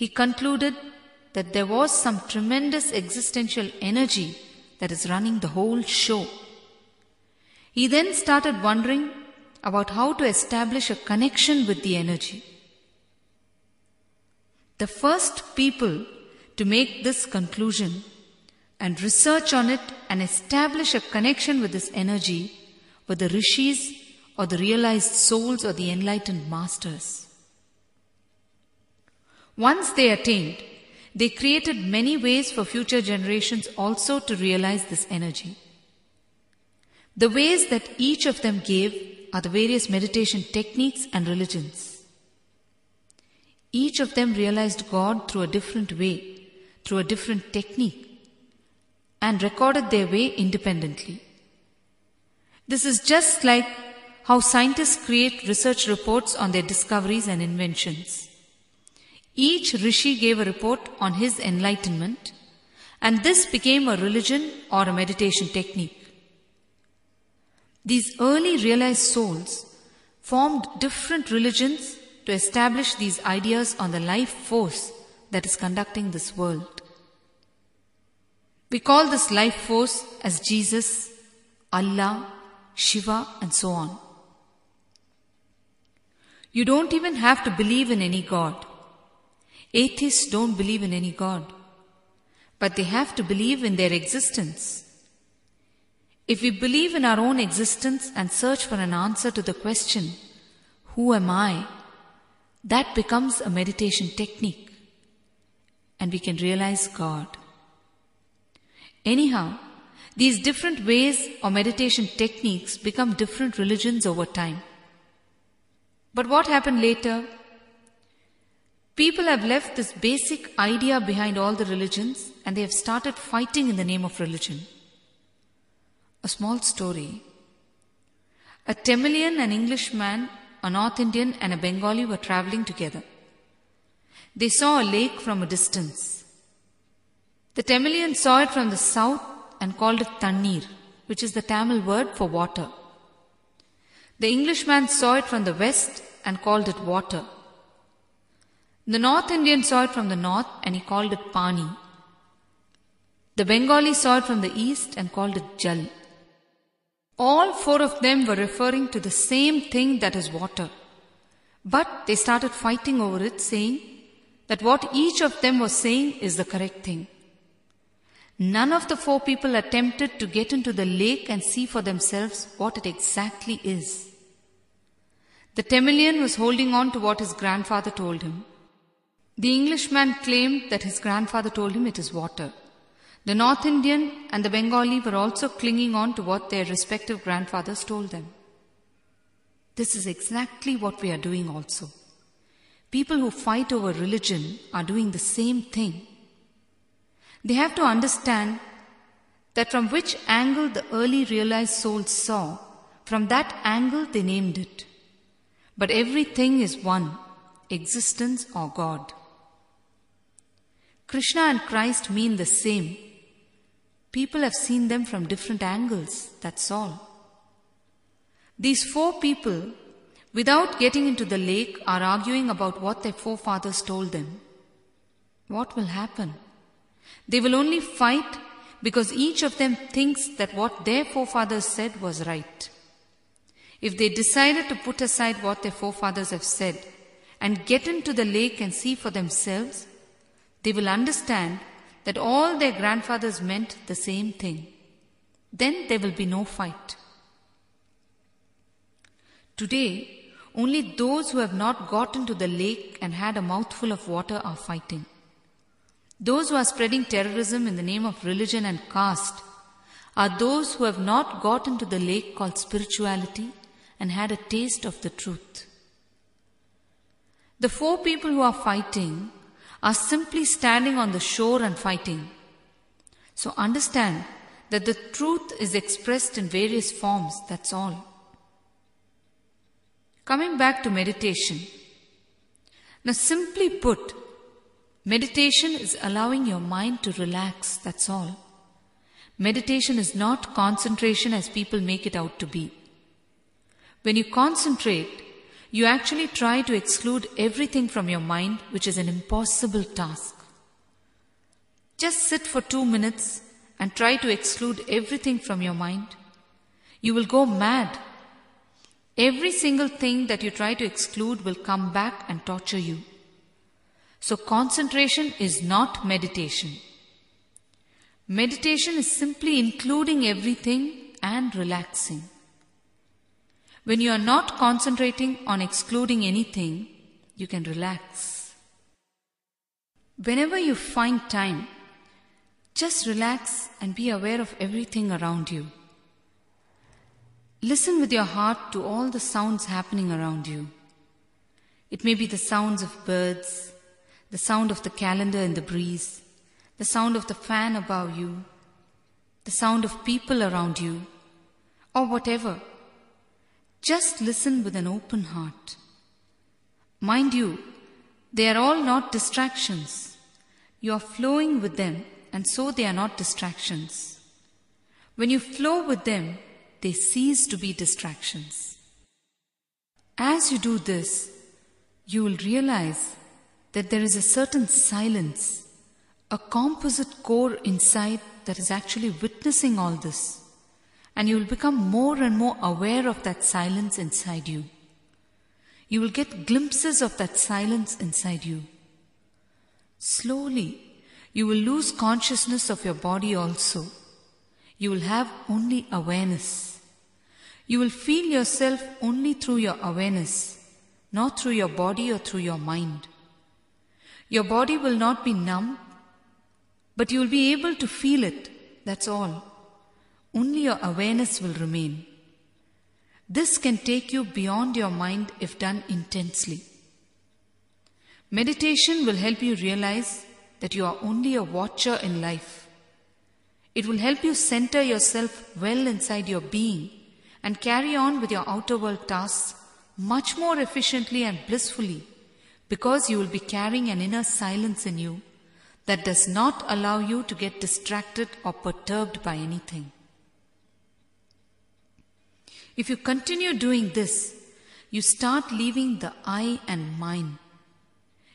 he concluded that there was some tremendous existential energy that is running the whole show. He then started wondering about how to establish a connection with the energy. The first people to make this conclusion and research on it and establish a connection with this energy were the rishis or the realized souls or the enlightened masters. Once they attained, they created many ways for future generations also to realize this energy. The ways that each of them gave are the various meditation techniques and religions. Each of them realized God through a different way, through a different technique, and recorded their way independently. This is just like how scientists create research reports on their discoveries and inventions. Each rishi gave a report on his enlightenment, and this became a religion or a meditation technique. These early realized souls formed different religions to establish these ideas on the life force that is conducting this world. We call this life force as Jesus, Allah, Shiva, and so on. You don't even have to believe in any God. Atheists don't believe in any God, but they have to believe in their existence. If we believe in our own existence and search for an answer to the question, who am I? That becomes a meditation technique, and we can realize God. Anyhow, these different ways or meditation techniques become different religions over time. But what happened later? People have left this basic idea behind all the religions, and they have started fighting in the name of religion. A small story. A Tamilian, an Englishman, a North Indian, and a Bengali were traveling together. They saw a lake from a distance. The Tamilian saw it from the south and called it Tannir, which is the Tamil word for water. The Englishman saw it from the west and called it water. The North Indian saw it from the north and he called it Pani. The Bengali saw it from the east and called it Jal. All four of them were referring to the same thing, that is water. But they started fighting over it, saying that what each of them was saying is the correct thing. None of the four people attempted to get into the lake and see for themselves what it exactly is. The Tamilian was holding on to what his grandfather told him. The Englishman claimed that his grandfather told him it is water. The North Indian and the Bengali were also clinging on to what their respective grandfathers told them. This is exactly what we are doing also. People who fight over religion are doing the same thing. They have to understand that from which angle the early realized souls saw, from that angle they named it. But everything is one, existence or God. Krishna and Christ mean the same. People have seen them from different angles, that's all. These four people, without getting into the lake, are arguing about what their forefathers told them. What will happen? They will only fight because each of them thinks that what their forefathers said was right. If they decided to put aside what their forefathers have said and get into the lake and see for themselves, they will understand that all their grandfathers meant the same thing. Then there will be no fight. Today, only those who have not got into the lake and had a mouthful of water are fighting. Those who are spreading terrorism in the name of religion and caste are those who have not got into the lake called spirituality and had a taste of the truth. The four people who are fighting are simply standing on the shore and fighting. So understand that the truth is expressed in various forms, that's all. Coming back to meditation. Now simply put, meditation is allowing your mind to relax, that's all. Meditation is not concentration as people make it out to be. When you concentrate, you actually try to exclude everything from your mind, which is an impossible task. Just sit for 2 minutes and try to exclude everything from your mind. You will go mad. Every single thing that you try to exclude will come back and torture you. So concentration is not meditation. Meditation is simply including everything and relaxing. When you are not concentrating on excluding anything, you can relax. Whenever you find time, just relax and be aware of everything around you. Listen with your heart to all the sounds happening around you. It may be the sounds of birds, the sound of the calendar in the breeze, the sound of the fan above you, the sound of people around you, or whatever. Just listen with an open heart. Mind you, they are all not distractions. You are flowing with them, and so they are not distractions. When you flow with them, they cease to be distractions. As you do this, you will realize that there is a certain silence, a composite core inside that is actually witnessing all this. And you will become more and more aware of that silence inside you. You will get glimpses of that silence inside you. Slowly, you will lose consciousness of your body also. You will have only awareness. You will feel yourself only through your awareness, not through your body or through your mind. Your body will not be numb, but you will be able to feel it, that's all. Only your awareness will remain. This can take you beyond your mind if done intensely. Meditation will help you realize that you are only a watcher in life. It will help you center yourself well inside your being and carry on with your outer world tasks much more efficiently and blissfully, because you will be carrying an inner silence in you that does not allow you to get distracted or perturbed by anything. If you continue doing this, you start leaving the I and mine.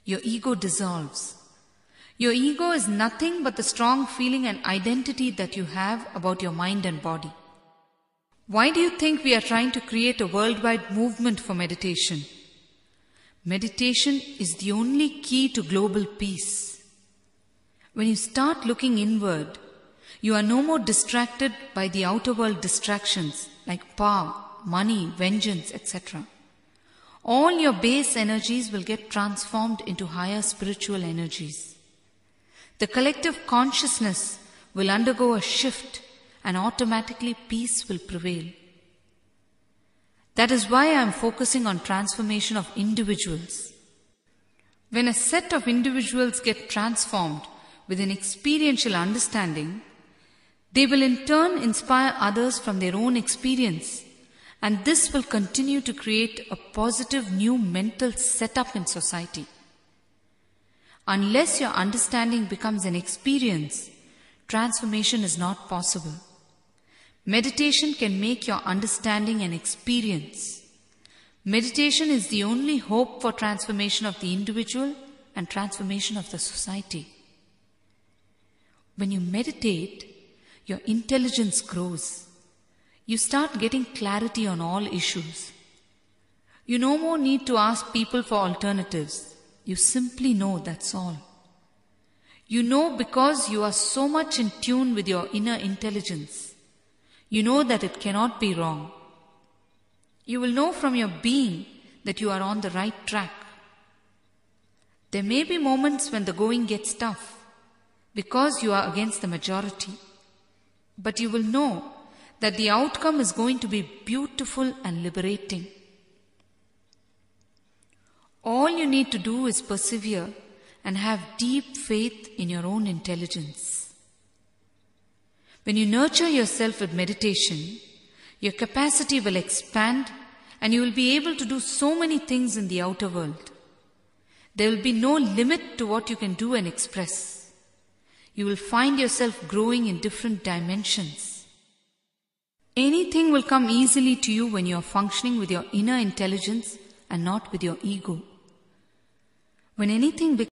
Your ego dissolves. Your ego is nothing but the strong feeling and identity that you have about your mind and body. Why do you think we are trying to create a worldwide movement for meditation? Meditation is the only key to global peace. When you start looking inward, you are no more distracted by the outer world distractions like power, money, vengeance, etc. All your base energies will get transformed into higher spiritual energies. The collective consciousness will undergo a shift and automatically peace will prevail. That is why I am focusing on transformation of individuals. When a set of individuals get transformed with an experiential understanding, they will in turn inspire others from their own experience, and this will continue to create a positive new mental setup in society. Unless your understanding becomes an experience, transformation is not possible. Meditation can make your understanding an experience. Meditation is the only hope for transformation of the individual and transformation of the society. When you meditate, your intelligence grows. You start getting clarity on all issues. You no more need to ask people for alternatives. You simply know, that's all. You know because you are so much in tune with your inner intelligence. You know that it cannot be wrong. You will know from your being that you are on the right track. There may be moments when the going gets tough because you are against the majority. But you will know that the outcome is going to be beautiful and liberating. All you need to do is persevere and have deep faith in your own intelligence. When you nurture yourself with meditation, your capacity will expand and you will be able to do so many things in the outer world. There will be no limit to what you can do and express. You will find yourself growing in different dimensions. Anything will come easily to you when you are functioning with your inner intelligence and not with your ego. When anything becomes